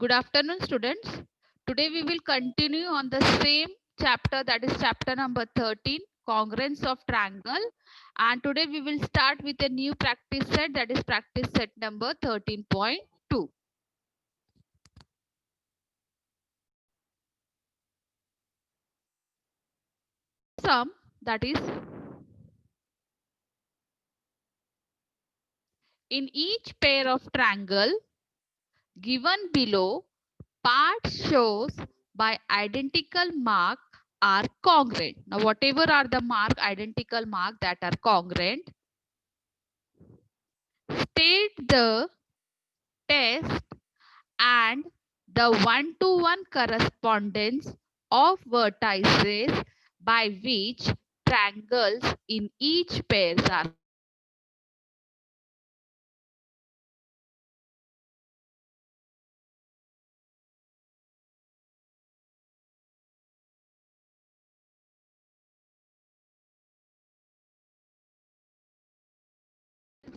Good afternoon, students. Today we will continue on the same chapter, that is chapter number 13, congruence of triangle. And today we will start with a new practice set, that is practice set number 13.2. Sum, that is, in each pair of triangle given below, part shows by identical mark are congruent. Now whatever are the identical mark that are congruent, state the test and the one-to-one correspondence of vertices by which triangles in each pairs are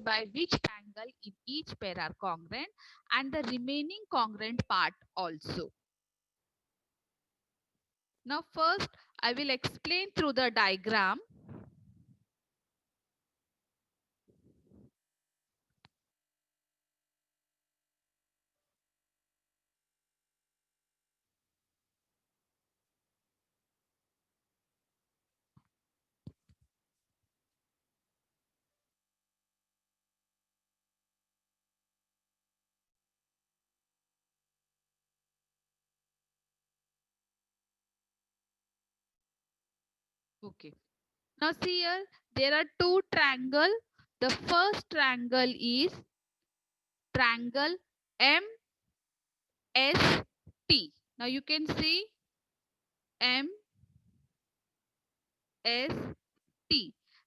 by which triangle in each pair are congruent and the remaining congruent part also. Now first I will explain through the diagram. Okay. Now see here, there are two triangles. The first triangle is triangle MST. Now you can see MST.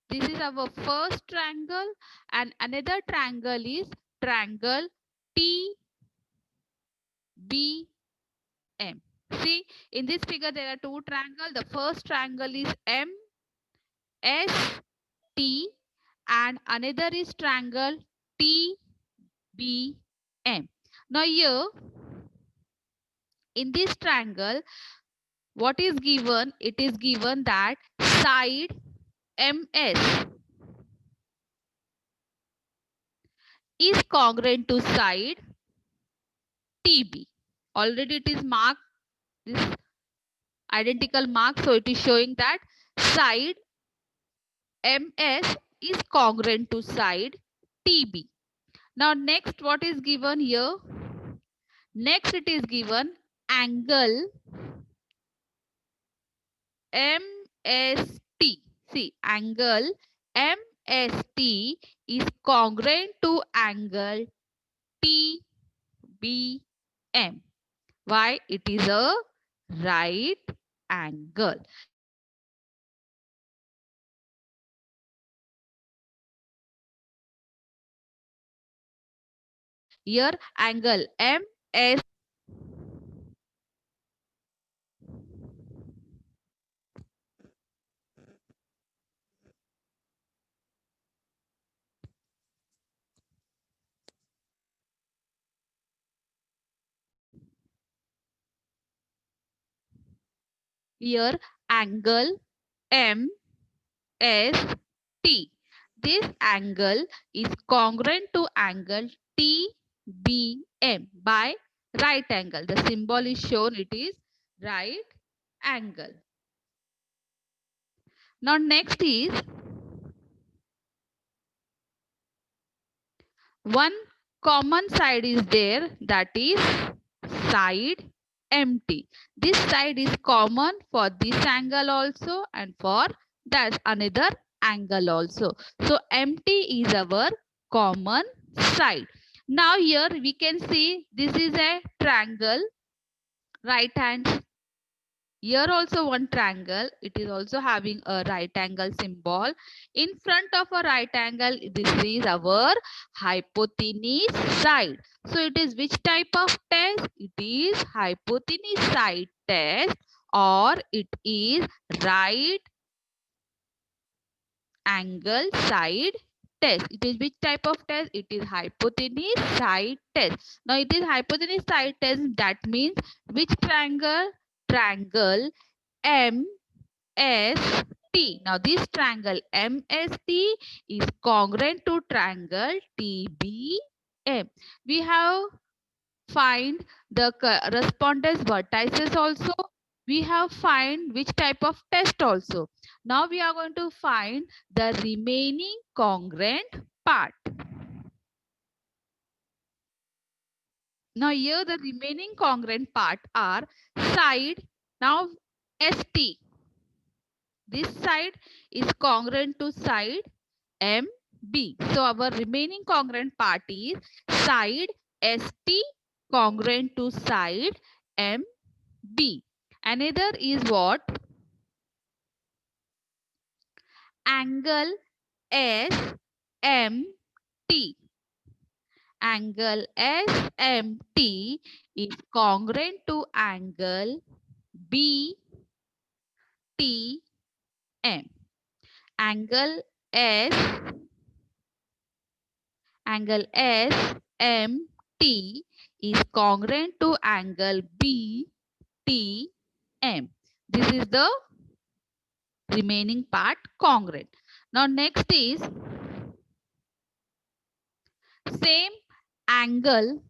This is our first triangle and another triangle is triangle TBM. See, in this figure there are two triangles. The first triangle is MST and another is triangle TBM. Now here in this triangle, what is given? It is given that side MS is congruent to side TB. Already it is marked this identical mark, so it is showing that side MS is congruent to side TB. Now next what is given here? Next it is given angle MST. See, angle MST is congruent to angle TBM. Why? It is a right angle. Here angle MS. Here angle MST. This angle is congruent to angle TBM by right angle. The symbol is shown, it is right angle. Now next is one common side is there, that is side empty. This side is common for this angle also and for that another angle also. So empty is our common side. Now here we can see this is a triangle, right hand. Here also one triangle. It is also having a right angle symbol. In front of a right angle, this is our hypotenuse side. So it is which type of test? It is hypotenuse side test or it is right angle side test. It is which type of test? It is hypotenuse side test. Now it is hypotenuse side test. That means which triangle? Triangle MST. Now this triangle MST is congruent to triangle TBM. We have find the correspondence vertices also. We have find which type of test also. Now we are going to find the remaining congruent part. Now here the remaining congruent part are side. Now ST. This side is congruent to side MB. So our remaining congruent part is side ST congruent to side MB. Another is what? Angle SMT. Angle SMT is congruent to angle BTM. Angle SMT is congruent to angle BTM. This is the remaining part congruent. Now next is same angle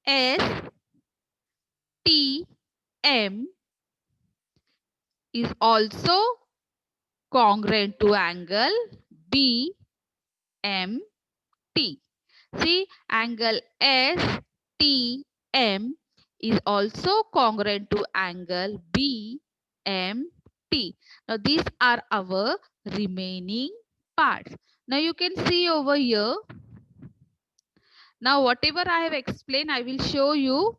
STM is also congruent to angle BMT. See, angle STM is also congruent to angle BMT. Now these are our remaining parts. Now you can see over here. Now whatever I have explained, I will show you.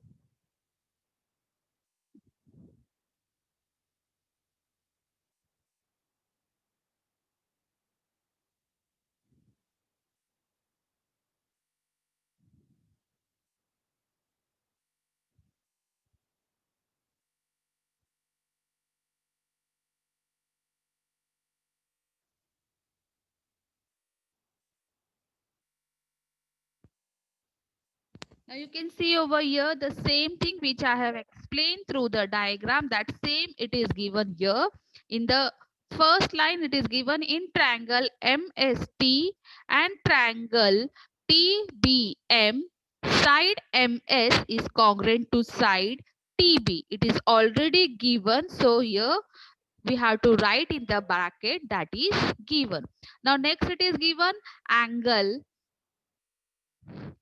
Now you can see over here the same thing which I have explained through the diagram. That same it is given here. In the first line it is given in triangle MST and triangle TBM. Side MS is congruent to side TB. It is already given. So here we have to write in the bracket that is given. Now next it is given angle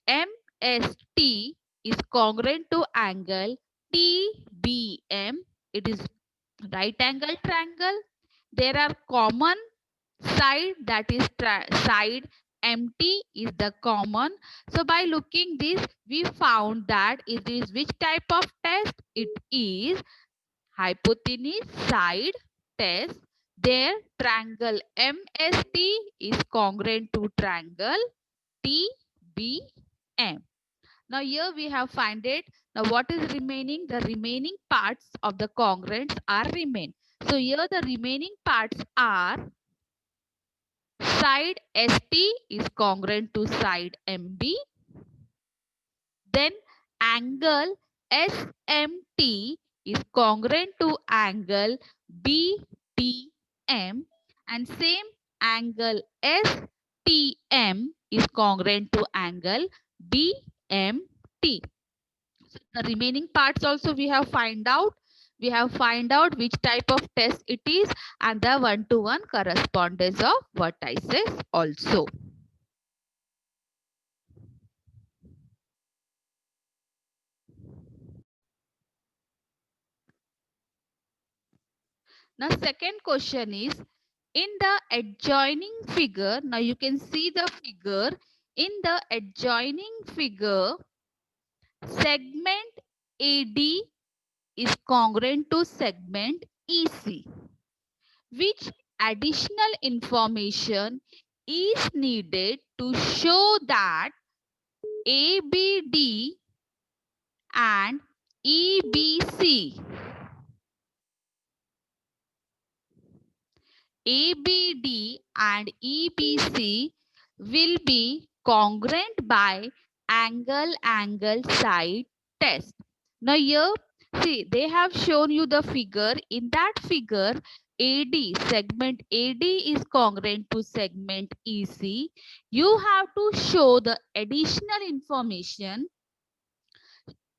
MST is congruent to angle TBM. It is right angle triangle. There are common side, that is side MT is the common. So by looking this, we found that it is which type of test? It is hypotenuse side test. There triangle MST is congruent to triangle TBM. Now here we have find it. Now what is remaining? The remaining parts of the congruents are remain. So here the remaining parts are side ST is congruent to side MB. Then angle SMT is congruent to angle BTM, and same angle STM is congruent to angle BMT. So the remaining parts also we have find out. We have find out which type of test it is and the one-to-one correspondence of vertices also. Now second question is in the adjoining figure. Now you can see the figure. In the adjoining figure, segment AD is congruent to segment EC. Which additional information is needed to show that ABD and EBC and EBC will be congruent by angle side test. Now here, see, they have shown you the figure. In that figure, segment AD is congruent to segment EC. You have to show the additional information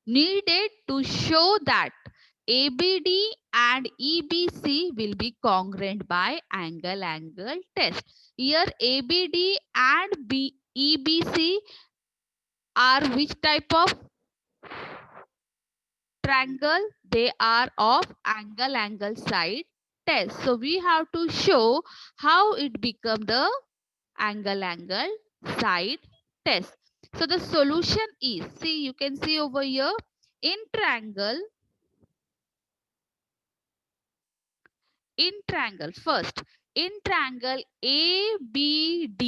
needed to show that ABD and EBC will be congruent by angle test. Here ABD and EBC are which type of triangle? They are of angle side test. So we have to show how it become the angle side test. So the solution is, see, you can see over here, in triangle first, in triangle ABD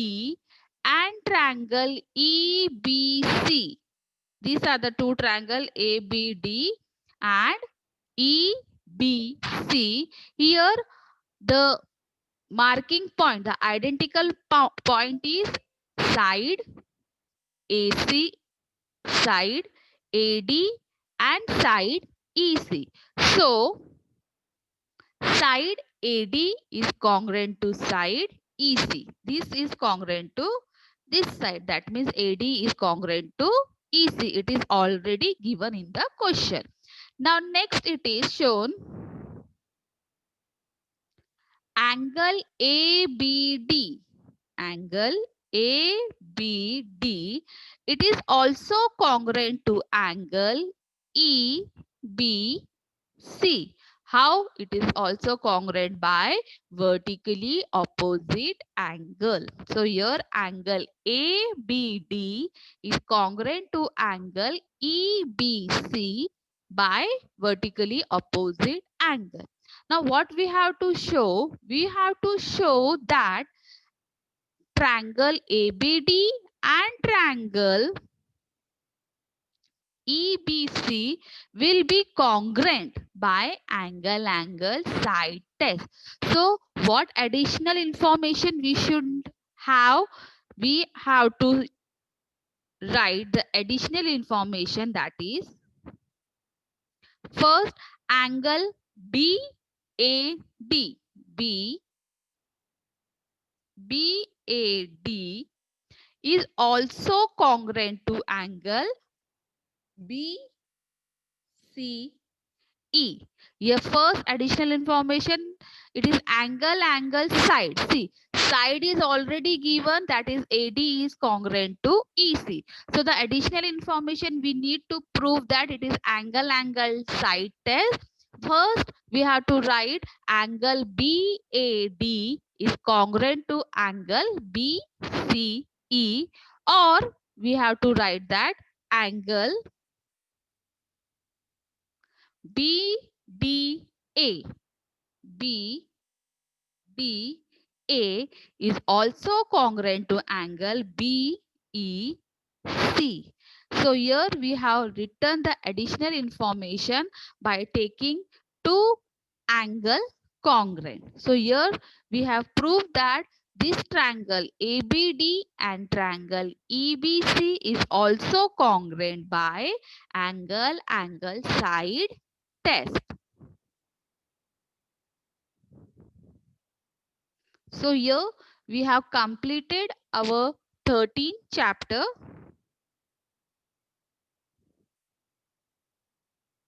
and triangle EBC. These are the two triangle ABD and EBC. Here the marking point, the identical point is side AC, side AD and side EC. So side AD is congruent to side EC. This is congruent to this side. That means AD is congruent to EC. It is already given in the question. Now next it is shown angle ABD. Angle ABD. It is also congruent to angle EBC. How? It is also congruent by vertically opposite angle. So here angle ABD is congruent to angle EBC by vertically opposite angle. Now what we have to show? We have to show that triangle ABD and triangle EBC will be congruent by angle side test. So what additional information we should have? We have to write the additional information, that is first angle BAD. BAD is also congruent to angle BCE. Your first additional information, it is angle side. See, side is already given, that is AD is congruent to EC. So the additional information we need to prove that it is angle side test. First, we have to write angle BAD is congruent to angle BCE, or we have to write that angle BDA. BDA is also congruent to angle BEC. So here we have written the additional information by taking two angle congruent. So here we have proved that this triangle ABD and triangle EBC is also congruent by angle side test. So here we have completed our 13th chapter.